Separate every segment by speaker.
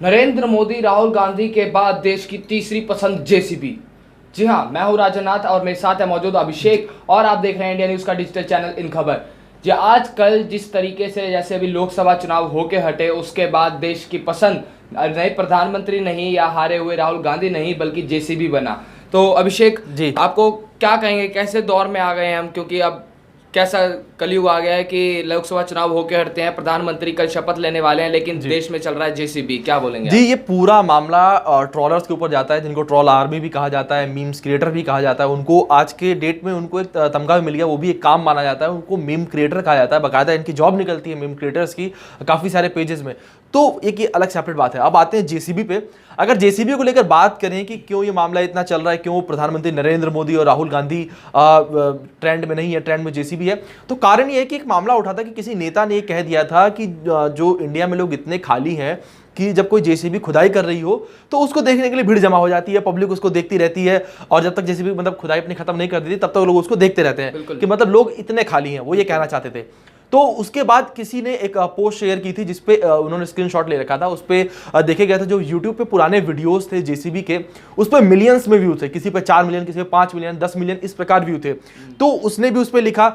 Speaker 1: नरेंद्र मोदी राहुल गांधी के बाद देश की तीसरी पसंद जेसीबी। जी हाँ, मैं हूं राजनाथ और मेरे साथ है मौजूद अभिषेक और आप देख रहे हैं इंडिया न्यूज का डिजिटल चैनल इन खबर। जी, आजकल जिस तरीके से जैसे अभी लोकसभा चुनाव होके हटे, उसके बाद देश की पसंद नए प्रधानमंत्री नहीं या हारे हुए राहुल गांधी नहीं बल्कि जेसीबी बना। तो अभिषेक जी, आपको क्या कहेंगे, कैसे दौर में आ गए हैं हम? क्योंकि अब कैसा कलयुग आ गया है कि लोकसभा चुनाव होके हटते हैं, प्रधानमंत्री कल शपथ लेने वाले हैं, लेकिन देश में चल रहा है जेसीबी। क्या बोलेंगे
Speaker 2: जी? ये पूरा मामला ट्रोलर्स के ऊपर जाता है, जिनको ट्रोल आर्मी भी कहा जाता है, मीम्स क्रिएटर भी कहा जाता है। उनको आज के डेट में उनको एक तमगा भी मिल गया, वो भी एक काम माना जाता है, उनको मीम क्रिएटर कहा जाता है। बाकायदा इनकी जॉब निकलती है मीम क्रिएटर्स की काफी सारे पेजेस में। तो एक ये अलग सेपरेट बात है। अब आते हैं जेसीबी पे। अगर जेसीबी को लेकर बात करें कि क्यों ये मामला इतना चल रहा है, क्यों प्रधानमंत्री नरेंद्र मोदी और राहुल गांधी ट्रेंड में नहीं है, ट्रेंड में जेसीबी है, तो कारण ये है कि एक मामला उठा था कि किसी नेता ने कह दिया था कि जो इंडिया में लोग इतने खाली हैं कि जब कोई जेसीबी खुदाई कर रही हो तो उसको देखने के लिए भीड़ जमा हो जाती है, पब्लिक उसको देखती रहती है, और जब तक जेसीबी मतलब खुदाई अपनी खत्म नहीं कर देती तब तक लोग उसको देखते रहते हैं कि मतलब लोग इतने खाली हैं, वो ये कहना चाहते थे। तो उसके बाद किसी ने एक पोस्ट शेयर की थी जिसपे उन्होंने स्क्रीनशॉट ले रखा था। उस पे देखे गया था जो यूट्यूब पे पुराने वीडियोस थे जेसीबी के, उस पे मिलियंस में व्यू थे, किसी पे 4 मिलियन, किसी पे 5 मिलियन, 10 मिलियन, इस प्रकार व्यू थे। तो उसने भी उस पे लिखा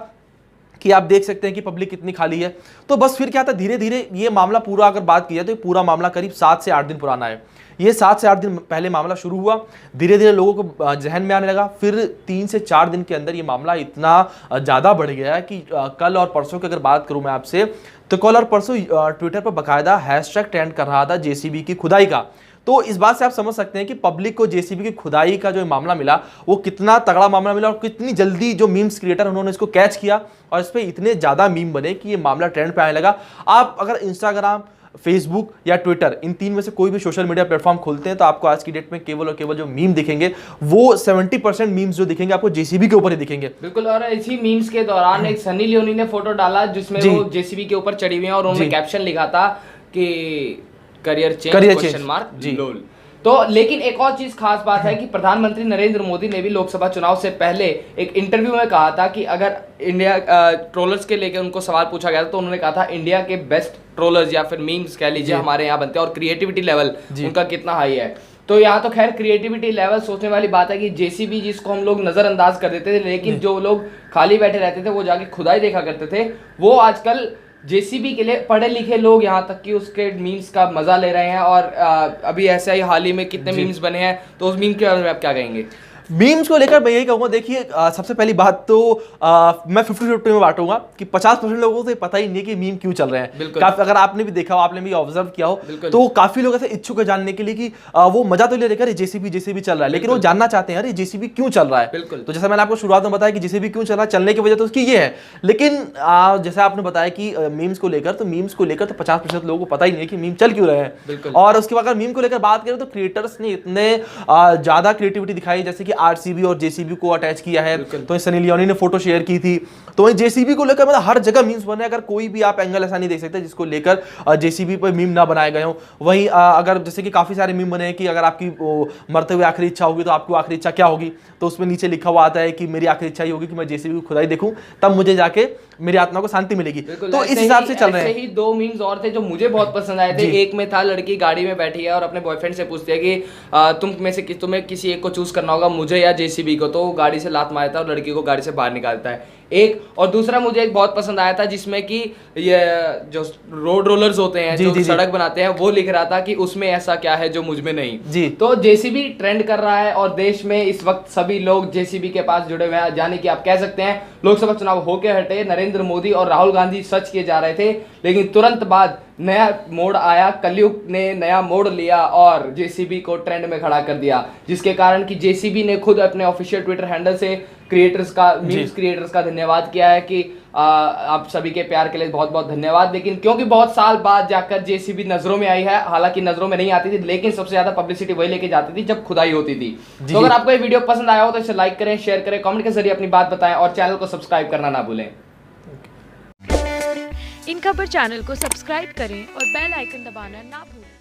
Speaker 2: कि आप देख सकते हैं कि पब्लिक कितनी खाली है। तो बस फिर क्या था, धीरे धीरे ये मामला पूरा अगर बात की जाए तो ये पूरा मामला करीब 7 से 8 दिन पुराना है। ये 7 से 8 दिन पहले मामला शुरू हुआ, धीरे धीरे लोगों को जहन में आने लगा, फिर 3 से 4 दिन के अंदर ये मामला इतना ज़्यादा बढ़ गया है कि कल और परसों की अगर बात करूं मैं आपसे, तो कल और परसों ट्विटर पर बाकायदा हैशटैग ट्रेंड कर रहा था जेसीबी की खुदाई का। तो इस बात से आप समझ सकते हैं कि पब्लिक को जेसीबी की खुदाई का जो मामला मिला वो कितना तगड़ा मामला मिला, और कितनी जल्दी जो मीम्स क्रिएटर उन्होंने इसको कैच किया और इस पे इतने ज़्यादा मीम बने कि ये मामला ट्रेंड पे आने लगा। आप अगर इंस्टाग्राम, फेसबुक या ट्विटर, इन 3 में से कोई भी सोशल मीडिया प्लेटफॉर्म खोलते हैं तो आपको आज की डेट में केवल और केवल जो मीम दिखेंगे वो 70% मीम्स जो दिखेंगे आपको जेसीबी के ऊपर ही दिखेंगे।
Speaker 1: बिल्कुल। और इसी मीम्स के दौरान एक सनी लियोनी ने फोटो डाला जिसमें वो जेसीबी के ऊपर चढ़ी हुई है और उन्होंने कैप्शन लिखा था कि करियर चेंज क्वेश्चन मार्क लोल। तो लेकिन एक और चीज खास बात है कि प्रधानमंत्री नरेंद्र मोदी ने भी लोकसभा चुनाव से पहले एक इंटरव्यू में कहा था कि अगर इंडिया ट्रोलर्स के लेके उनको सवाल पूछा गया था तो उन्होंने कहा था इंडिया के बेस्ट ट्रोलर्स या फिर मीम्स कह लीजिए हमारे यहाँ बनते हैं और क्रिएटिविटी लेवल उनका कितना हाई है। तो यहाँ तो खैर क्रिएटिविटी लेवल सोचने वाली बात है कि जेसीबी जिसको हम लोग नजरअंदाज कर देते थे, लेकिन जो लोग खाली बैठे रहते थे वो जाके खुदाई देखा करते थे, वो आजकल जेसीबी के लिए पढ़े लिखे लोग यहाँ तक कि उसके मीम्स का मजा ले रहे हैं। और अभी ऐसा ही हाल ही में कितने मीम्स बने हैं, तो उस मीम के बारे में आप क्या कहेंगे?
Speaker 2: मीम्स को लेकर मैं यही कहूँगा, देखिए सबसे पहली बात तो मैं 50-50 में बांटूंगा कि 50% लोगों को पता ही नहीं कि मीम क्यों चल रहे हैं। काफी, अगर आपने भी देखा हो, आपने भी ऑब्जर्व किया हो, तो काफी लोग ऐसे इच्छुक है जानने के लिए कि वो मजा तो ले रहे जेसीबी चल रहा है, लेकिन वो जानना चाहते हैं अरे जेसीबी क्यों चल रहा है। तो जैसा मैंने आपको शुरुआत में बताया कि जेसीबी क्यों चल रहा है, चलने की वजह तो उसकी ये है। लेकिन जैसा आपने बताया कि मीम्स को लेकर, तो मीम्स को लेकर तो 50% लोगों को पता ही नहीं है कि मीम चल क्यों रहे हैं। और उसके बाद अगर मीम को लेकर बात करें तो क्रिएटर्स ने इतने ज्यादा क्रिएटिविटी दिखाई, जैसे कि आरसीबी और जेसीबी को अटैच किया है। तो सनी लियोनी ने फोटो शेयर की थी। तो वहीं जेसीबी को लेकर मतलब हर जगह मीम्स बने, अगर कोई भी आप एंगल ऐसा नहीं देख सकते जिसको लेकर जेसीबी पर मीम ना बनाए गए हो। वहीं अगर जैसे कि काफी सारे मीम बने कि अगर आपकी मरते हुए आखिरी इच्छा होगी तो आपकी आखिरी इच्छा क्या होगी, तो उसमें नीचे लिखा हुआ आता है कि मेरी आखिरी इच्छा ये होगी कि मैं जेसीबी को खुदाई देखूं, तब मुझे जाके मेरी आत्मा को शांति मिलेगी। तो इस हिसाब से चल रहे हैं।
Speaker 1: ऐसे ही 2 मीम्स और थे जो मुझे बहुत पसंद आए थे। एक में था लड़की गाड़ी में बैठी है और अपने बॉयफ्रेंड से पूछती है कि तुम में से तुम्हें किसी एक को चूज करना होगा, मुझे या जेसीबी को, तो गाड़ी से लात मारता है और लड़की को गाड़ी से बाहर निकालता है एक। और दूसरा मुझे एक बहुत पसंद आया था जिसमें कि ये जो रोड रोलर्स होते हैं जो सड़क बनाते हैं, वो लिख रहा था कि उसमें ऐसा क्या है जो मुझ में नहीं जी। तो जेसीबी ट्रेंड कर रहा है और देश में इस वक्त सभी लोग जेसीबी के पास जुड़े हुए हैं। यानी कि आप कह सकते हैं लोकसभा चुनाव होके हटे, नरेंद्र मोदी और राहुल गांधी सच किए जा रहे थे, लेकिन तुरंत बाद नया मोड़ आया, कलयुग ने नया मोड़ लिया और जेसीबी को ट्रेंड में खड़ा कर दिया, जिसके कारण कि जेसीबी ने खुद अपने ऑफिशियल ट्विटर हैंडल से क्रिएटर्स का, मीम्स क्रिएटर्स का धन्यवाद किया है कि आप सभी के प्यार के लिए बहुत बहुत धन्यवाद। लेकिन क्योंकि बहुत साल बाद जाकर जेसीबी नजरों में आई है, हालांकि नजरों में नहीं आती थी, लेकिन सबसे ज्यादा पब्लिसिटी वही लेके जाती थी जब खुदाई होती थी। तो अगर आपको ये वीडियो पसंद आया हो तो इसे लाइक करें, शेयर करें, कमेंट के जरिए अपनी बात बताएं और चैनल को सब्सक्राइब करना ना भूलें।
Speaker 3: इन खबर चैनल को सब्सक्राइब करें और बेल आइकन दबाना ना भूलें।